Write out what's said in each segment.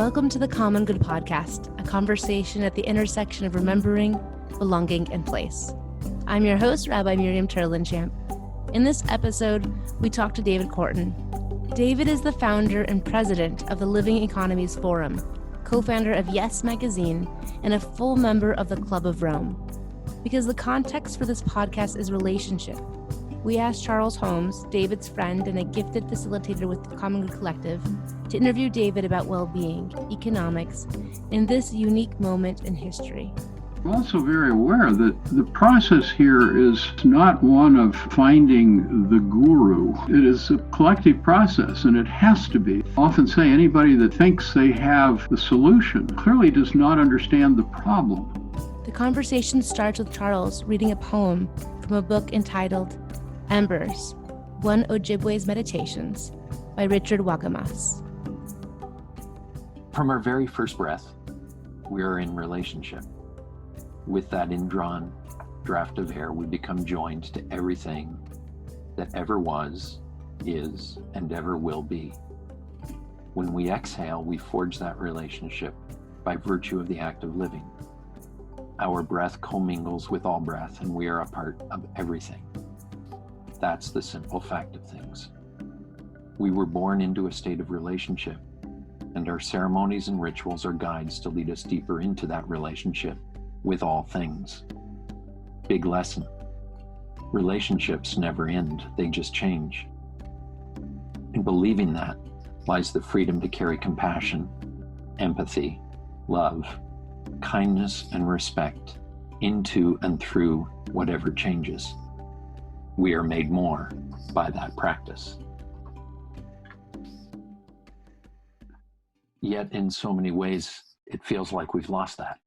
Welcome to the Common Good Podcast, a conversation at the intersection of remembering, belonging, and place. I'm your host, Rabbi Miriam Turlinchamp. In this episode, we talk to David Korten. David is the founder and president of the Living Economies Forum, co-founder of Yes Magazine, and a full member of the Club of Rome. Because the context for this podcast is relationship, we asked Charles Holmes, David's friend and a gifted facilitator with the Common Good Collective, to interview David about well-being, economics, in this unique moment in history. I'm also very aware that the process here is not one of finding the guru. It is a collective process, and it has to be. I often say anybody that thinks they have the solution clearly does not understand the problem. The conversation starts with Charles reading a poem from a book entitled Embers, One Ojibwe's Meditations by Richard Wakamas. From our very first breath, we are in relationship. With that indrawn draft of air, we become joined to everything that ever was, is, and ever will be. When we exhale, we forge that relationship by virtue of the act of living. Our breath commingles with all breath, and we are a part of everything. That's the simple fact of things. We were born into a state of relationship, and our ceremonies and rituals are guides to lead us deeper into that relationship with all things. Big lesson. Relationships never end, they just change. In believing that lies the freedom to carry compassion, empathy, love, kindness, and respect into and through whatever changes. We are made more by that practice. Yet in so many ways, it feels like we've lost that.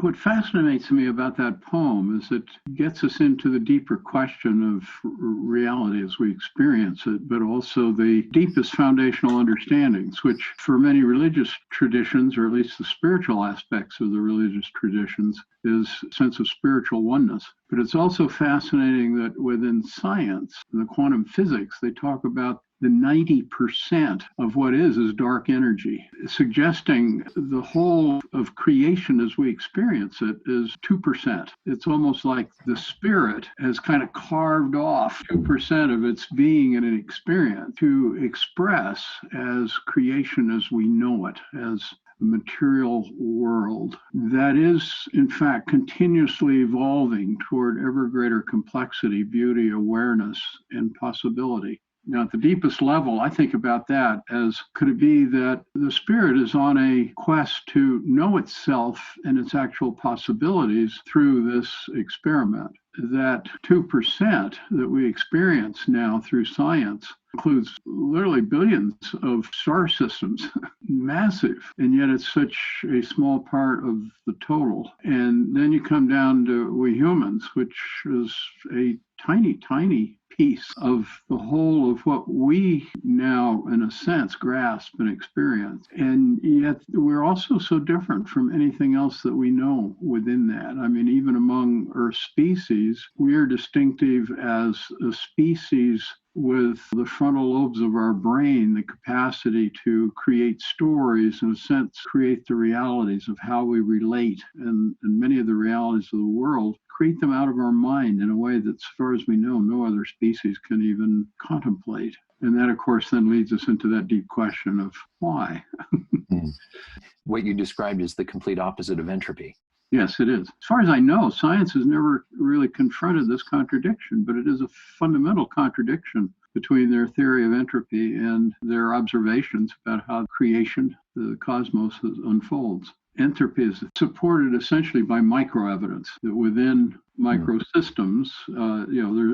What fascinates me about that poem is it gets us into the deeper question of reality as we experience it, but also the deepest foundational understandings, which for many religious traditions, or at least the spiritual aspects of the religious traditions, is a sense of spiritual oneness. But it's also fascinating that within science, in the quantum physics, they talk about the 90% of what is dark energy, suggesting the whole of creation as we experience it is 2%. It's almost like the spirit has kind of carved off 2% of its being in an experience to express as creation as we know it, as the material world that is, in fact, continuously evolving toward ever greater complexity, beauty, awareness, and possibility. Now, at the deepest level, I think about that as, could it be that the spirit is on a quest to know itself and its actual possibilities through this experiment? That 2% that we experience now through science includes literally billions of star systems, massive, and yet it's such a small part of the total. And then you come down to we humans, which is a tiny, tiny piece of the whole of what we now, in a sense, grasp and experience. And yet we're also so different from anything else that we know within that. I mean, even among Earth species, we are distinctive as a species with the frontal lobes of our brain, the capacity to create stories, in a sense, create the realities of how we relate, and many of the realities of the world, create them out of our mind in a way that, as far as we know, no other species can even contemplate. And that, of course, then leads us into that deep question of why. What you described is the complete opposite of entropy. Yes, it is. As far as I know, science has never really confronted this contradiction, but it is a fundamental contradiction between their theory of entropy and their observations about how creation, the cosmos, unfolds. Entropy is supported essentially by microevidence, that within microsystems,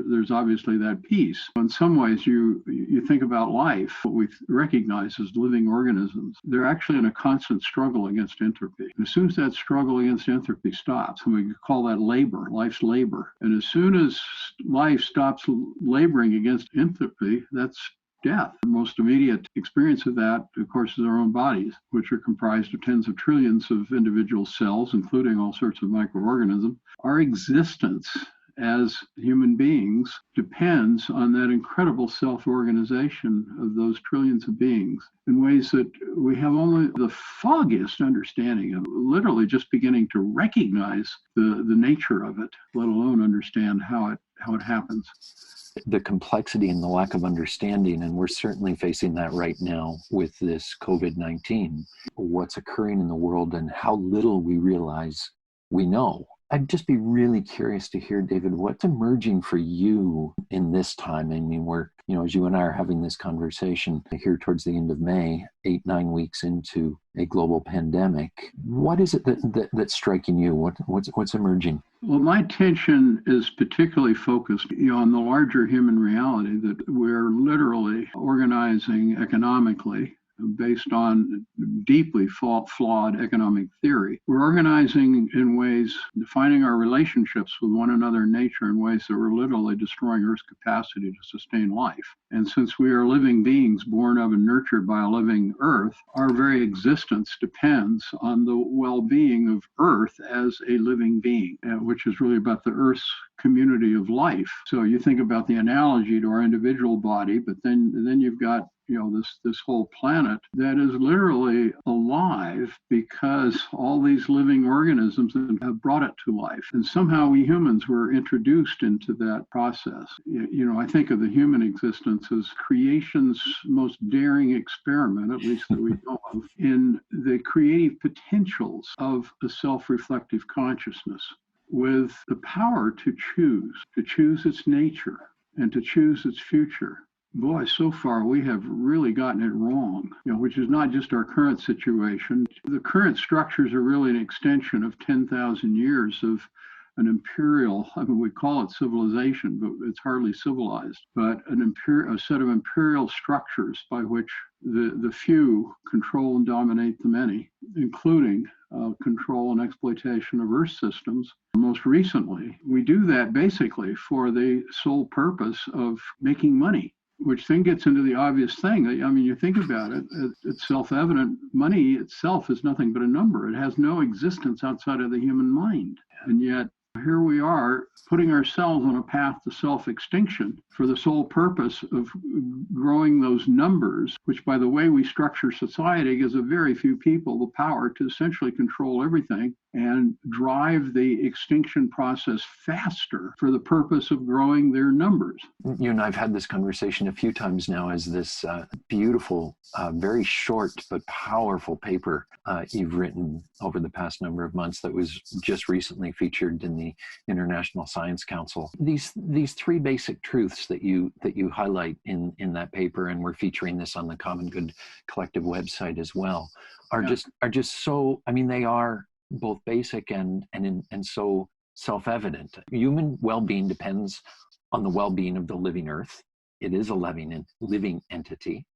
there's obviously that piece. In some ways, you think about life, what we recognize as living organisms, they're actually in a constant struggle against entropy. And as soon as that struggle against entropy stops, and we call that labor, life's labor. And as soon as life stops laboring against entropy, that's death. The most immediate experience of that, of course, is our own bodies, which are comprised of tens of trillions of individual cells, including all sorts of microorganisms. Our existence as human beings depends on that incredible self-organization of those trillions of beings in ways that we have only the foggiest understanding of, literally just beginning to recognize the nature of it, let alone understand how it happens. The complexity and the lack of understanding, and we're certainly facing that right now with this COVID-19, what's occurring in the world and how little we realize we know. I'd just be really curious to hear, David, what's emerging for you in this time? I mean, we're, as you and I are having this conversation here towards the end of May, 8-9 weeks into a global pandemic. What is it that's striking you? What's emerging? Well, my attention is particularly focused on the larger human reality that we're literally organizing economically based on deeply flawed economic theory. We're organizing in ways, defining our relationships with one another in nature in ways that we're literally destroying Earth's capacity to sustain life. And since we are living beings born of and nurtured by a living Earth, our very existence depends on the well-being of Earth as a living being, which is really about the Earth's community of life. So you think about the analogy to our individual body, but then you've got this whole planet that is literally alive because all these living organisms have brought it to life. And somehow we humans were introduced into that process. I think of the human existence as creation's most daring experiment, at least that we know of, in the creative potentials of a self-reflective consciousness with the power to choose its nature and to choose its future. Boy, so far we have really gotten it wrong, which is not just our current situation. The current structures are really an extension of 10,000 years of an imperial, we call it civilization, but it's hardly civilized, but a set of imperial structures by which the few control and dominate the many, including control and exploitation of Earth systems. Most recently, we do that basically for the sole purpose of making money, which then gets into the obvious thing. I mean, you think about it, it's self-evident. Money itself is nothing but a number. It has no existence outside of the human mind. And yet, here we are putting ourselves on a path to self-extinction for the sole purpose of growing those numbers, which, by the way we structure society, gives a very few people the power to essentially control everything and drive the extinction process faster for the purpose of growing their numbers. You and I have had this conversation a few times now as this beautiful, very short but powerful paper you've written over the past number of months that was just recently featured in the International Science Council. These three basic truths that you highlight in that paper, and we're featuring this on the Common Good Collective website as well, are just so, I mean, they are both basic and so self-evident. Human well-being depends on the well-being of the living Earth. It is a living entity.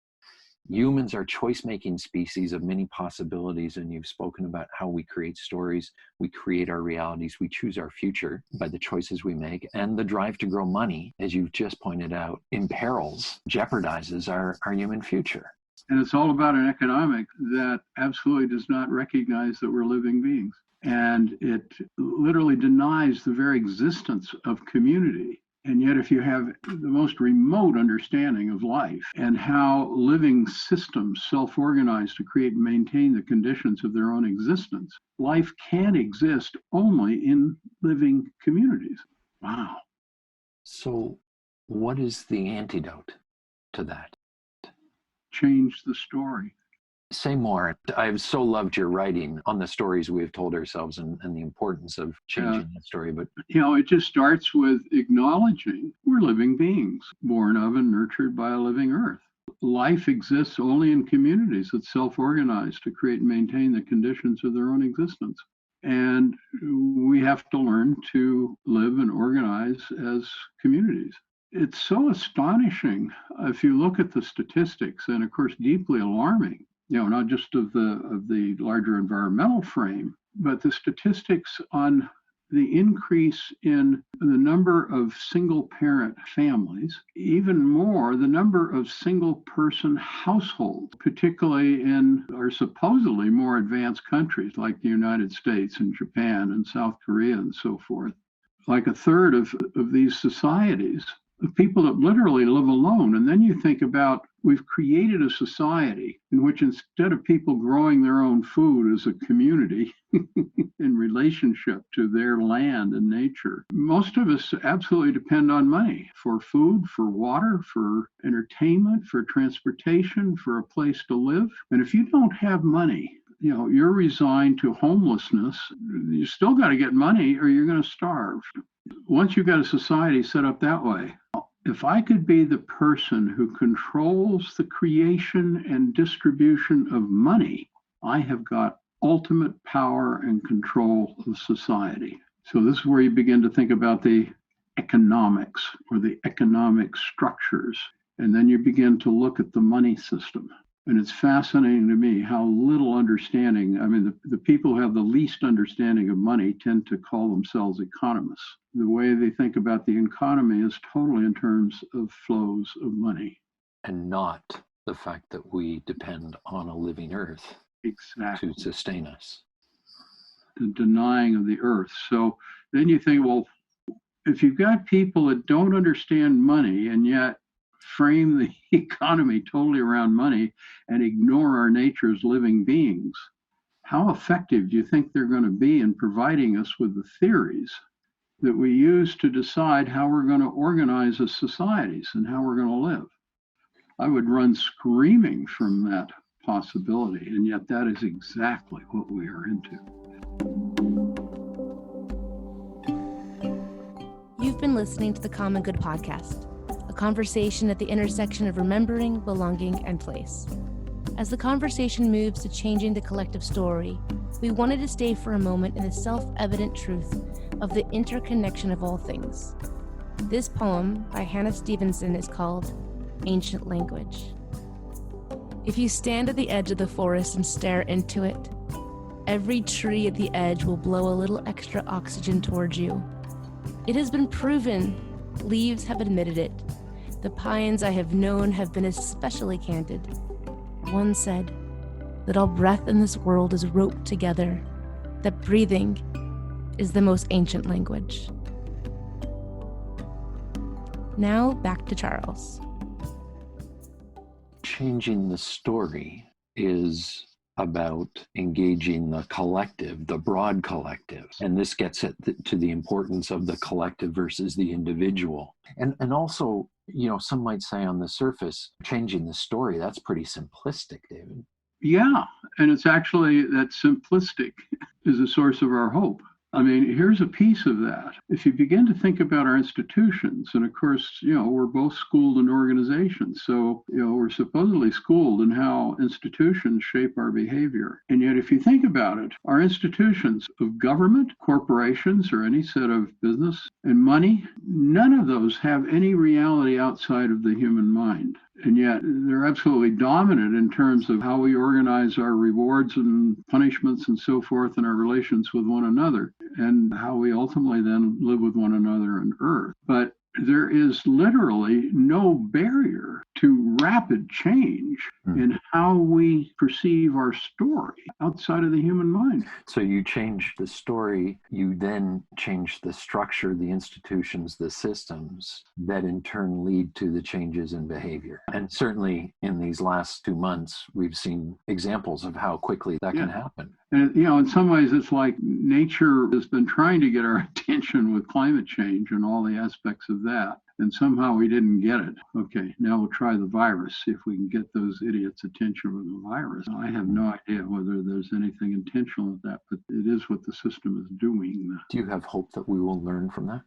Humans are choice-making species of many possibilities, and you've spoken about how we create stories, we create our realities, we choose our future by the choices we make, and the drive to grow money, as you've just pointed out, imperils, jeopardizes our human future. And it's all about an economic that absolutely does not recognize that we're living beings. And it literally denies the very existence of community. And yet, if you have the most remote understanding of life and how living systems self-organize to create and maintain the conditions of their own existence, life can exist only in living communities. Wow. So what is the antidote to that? Change the story. Say more. I've so loved your writing on the stories we've told ourselves and the importance of changing that story. But it just starts with acknowledging we're living beings, born of and nurtured by a living Earth. Life exists only in communities that self-organize to create and maintain the conditions of their own existence. And we have to learn to live and organize as communities. It's so astonishing if you look at the statistics, and of course deeply alarming, not just of the larger environmental frame, but the statistics on the increase in the number of single-parent families, even more the number of single-person households, particularly in our supposedly more advanced countries like the United States and Japan and South Korea and so forth. like a third of these societies of people that literally live alone. And then you think about, we've created a society in which instead of people growing their own food as a community in relationship to their land and nature, most of us absolutely depend on money for food, for water, for entertainment, for transportation, for a place to live. And if you don't have money, you're resigned to homelessness. You still got to get money or you're going to starve. Once you've got a society set up that way, if I could be the person who controls the creation and distribution of money, I have got ultimate power and control of society. So this is where you begin to think about the economics or the economic structures. And then you begin to look at the money system. And it's fascinating to me how little understanding, the people who have the least understanding of money tend to call themselves economists. The way they think about the economy is totally in terms of flows of money. And not the fact that we depend on a living earth exactly to sustain us. The denying of the earth. So then you think, well, if you've got people that don't understand money and yet frame the economy totally around money and ignore our nature as living beings, how effective do you think they're going to be in providing us with the theories that we use to decide how we're going to organize as societies and how we're going to live? I would run screaming from that possibility, and yet that is exactly what we are into. You've been listening to the Common Good Podcast, a conversation at the intersection of remembering, belonging, and place. As the conversation moves to changing the collective story, we wanted to stay for a moment in the self-evident truth of the interconnection of all things. This poem by Hannah Stevenson is called Ancient Language. If you stand at the edge of the forest and stare into it, every tree at the edge will blow a little extra oxygen towards you. It has been proven, leaves have admitted it. The pines I have known have been especially candid. One said that all breath in this world is roped together, that breathing is the most ancient language. Now back to Charles. Changing the story is about engaging the collective, the broad collective. And this gets to the importance of the collective versus the individual. And also, some might say on the surface, changing the story, that's pretty simplistic, David. Yeah, and it's actually that simplistic is a source of our hope. Here's a piece of that. If you begin to think about our institutions, and of course, we're both schooled in organizations. So, we're supposedly schooled in how institutions shape our behavior. And yet, if you think about it, our institutions of government, corporations, or any set of business and money, none of those have any reality outside of the human mind. And yet they're absolutely dominant in terms of how we organize our rewards and punishments and so forth in our relations with one another, and how we ultimately then live with one another on earth. But there is literally no barrier to rapid change in how we perceive our story outside of the human mind. So you change the story, you then change the structure, the institutions, the systems that in turn lead to the changes in behavior. And certainly in these last 2 months, we've seen examples of how quickly that can happen. And, in some ways, it's like nature has been trying to get our attention with climate change and all the aspects of that. And somehow we didn't get it. Okay, now we'll try the virus, see if we can get those idiots' attention with the virus. I have no idea whether there's anything intentional with that, but it is what the system is doing. Do you have hope that we will learn from that?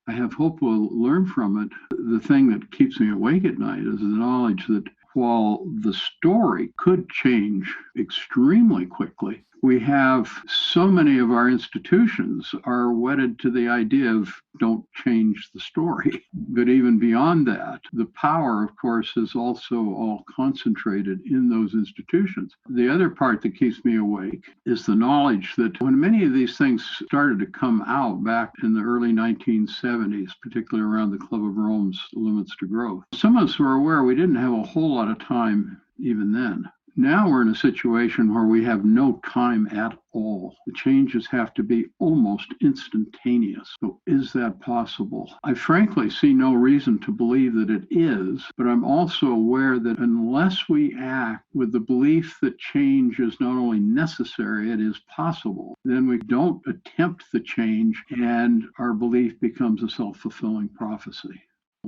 I have hope we'll learn from it. The thing that keeps me awake at night is the knowledge that while the story could change extremely quickly, we have so many of our institutions are wedded to the idea of don't change the story. But even beyond that, the power, of course, is also all concentrated in those institutions. The other part that keeps me awake is the knowledge that when many of these things started to come out back in the early 1970s, particularly around the Club of Rome's Limits to Growth, some of us were aware we didn't have a whole lot of time even then. Now we're in a situation where we have no time at all. The changes have to be almost instantaneous. So is that possible? I frankly see no reason to believe that it is, but I'm also aware that unless we act with the belief that change is not only necessary, it is possible, then we don't attempt the change and our belief becomes a self-fulfilling prophecy.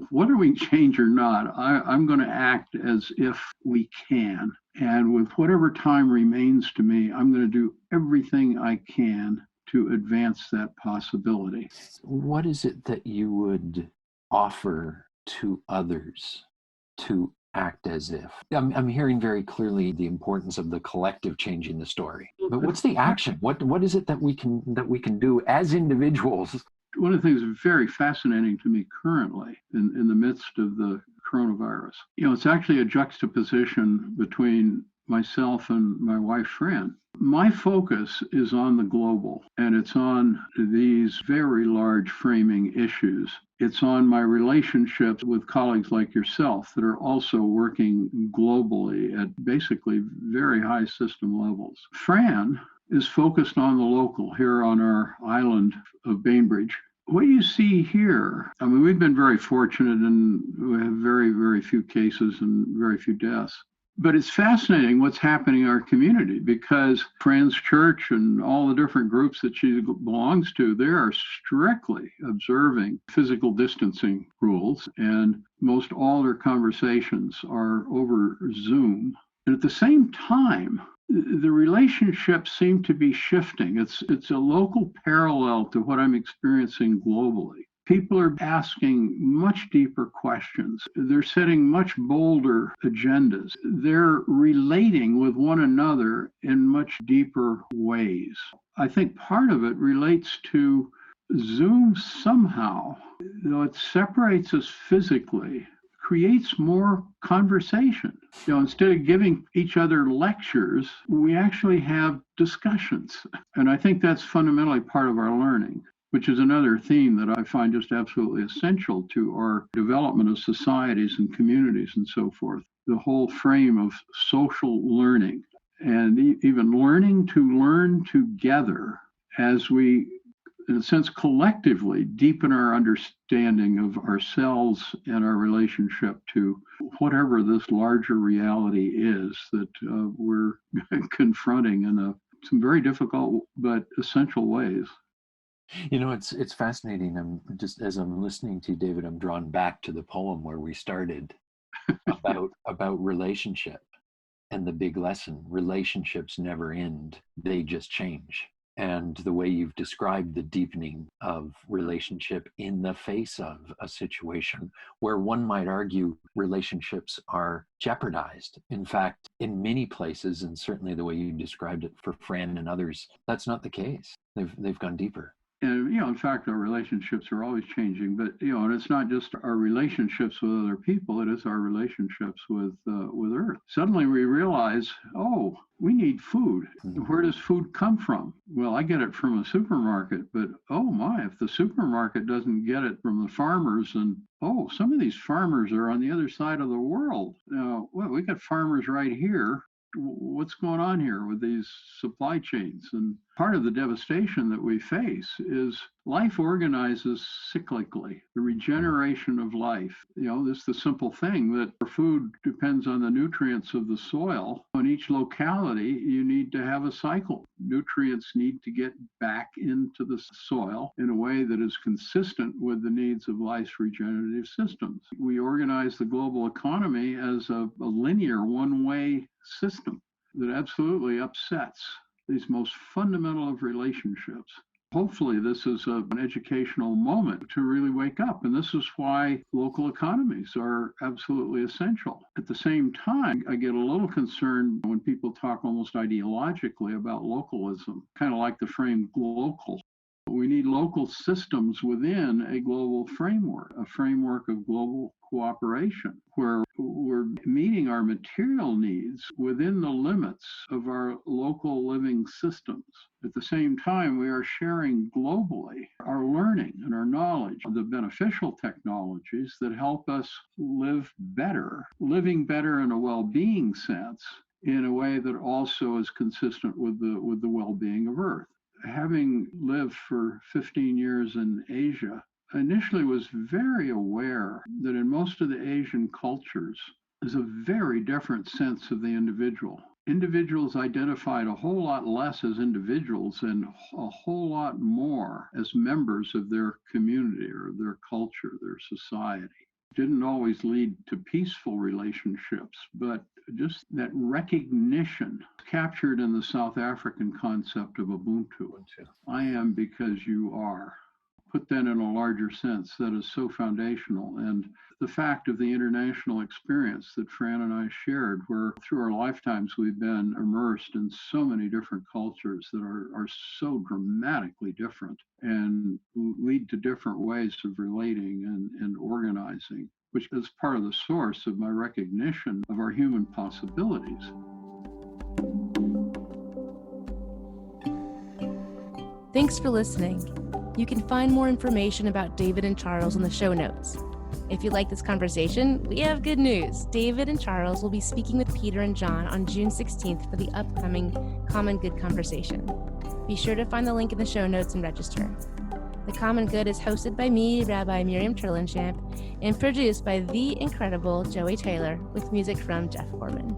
Whether we change or not, I'm going to act as if we can. And with whatever time remains to me, I'm going to do everything I can to advance that possibility. What is it that you would offer to others to act as if? I'm hearing very clearly the importance of the collective changing the story. But what's the action? What is it that we can do as individuals? One of the things that's very fascinating to me currently in the midst of the coronavirus, it's actually a juxtaposition between myself and my wife, Fran. My focus is on the global, and it's on these very large framing issues. It's on my relationships with colleagues like yourself that are also working globally at basically very high system levels. Fran is focused on the local here on our island of Bainbridge. What you see here, I mean, we've been very fortunate and we have very, very few cases and very few deaths. But it's fascinating what's happening in our community because Fran's church and all the different groups that she belongs to, they are strictly observing physical distancing rules, and most all their conversations are over Zoom. And at the same time, the relationships seem to be shifting. It's a local parallel to what I'm experiencing globally. People are asking much deeper questions. They're setting much bolder agendas. They're relating with one another in much deeper ways. I think part of it relates to Zoom somehow, though it separates us physically, creates more conversation. Instead of giving each other lectures, we actually have discussions. And I think that's fundamentally part of our learning, which is another theme that I find just absolutely essential to our development of societies and communities and so forth. The whole frame of social learning and even learning to learn together as we, in a sense, collectively deepen our understanding of ourselves and our relationship to whatever this larger reality is that we're confronting in some very difficult but essential ways. It's fascinating. Just as I'm listening to you, David, I'm drawn back to the poem where we started about relationship and the big lesson. Relationships never end; they just change. And the way you've described the deepening of relationship in the face of a situation where one might argue relationships are jeopardized. In fact, in many places, and certainly the way you described it for Fran and others, that's not the case. They've gone deeper. And, in fact, our relationships are always changing, but, and it's not just our relationships with other people, it is our relationships with Earth. Suddenly we realize, oh, we need food. Where does food come from? Well, I get it from a supermarket, but oh my, if the supermarket doesn't get it from the farmers, and oh, some of these farmers are on the other side of the world. Now, well, we got farmers right here. What's going on here with these supply chains? And part of the devastation that we face is life organizes cyclically, the regeneration of life. This is the simple thing that our food depends on the nutrients of the soil. In each locality, you need to have a cycle. Nutrients need to get back into the soil in a way that is consistent with the needs of life's regenerative systems. We organize the global economy as a linear one-way system that absolutely upsets these most fundamental of relationships. Hopefully this is an educational moment to really wake up. And this is why local economies are absolutely essential. At the same time, I get a little concerned when people talk almost ideologically about localism, kind of like the frame local. We need local systems within a global framework, a framework of global cooperation, where we're meeting our material needs within the limits of our local living systems. At the same time, we are sharing globally our learning and our knowledge of the beneficial technologies that help us live better, living better in a well-being sense, in a way that also is consistent with the well-being of Earth. Having lived for 15 years in Asia, I initially was very aware that in most of the Asian cultures, there's a very different sense of the individual. Individuals identified a whole lot less as individuals and a whole lot more as members of their community or their culture, their society. Didn't always lead to peaceful relationships, but just that recognition captured in the South African concept of Ubuntu. I am because you are. Put that in a larger sense, that is so foundational. And the fact of the international experience that Fran and I shared, where through our lifetimes we've been immersed in so many different cultures that are so dramatically different and lead to different ways of relating and organizing, which is part of the source of my recognition of our human possibilities. Thanks for listening. You can find more information about David and Charles in the show notes. If you like this conversation, we have good news. David and Charles will be speaking with Peter and John on June 16th for the upcoming Common Good conversation. Be sure to find the link in the show notes and register. The Common Good is hosted by me, Rabbi Miriam Turlinchamp, and produced by the incredible Joey Taylor with music from Jeff Foreman.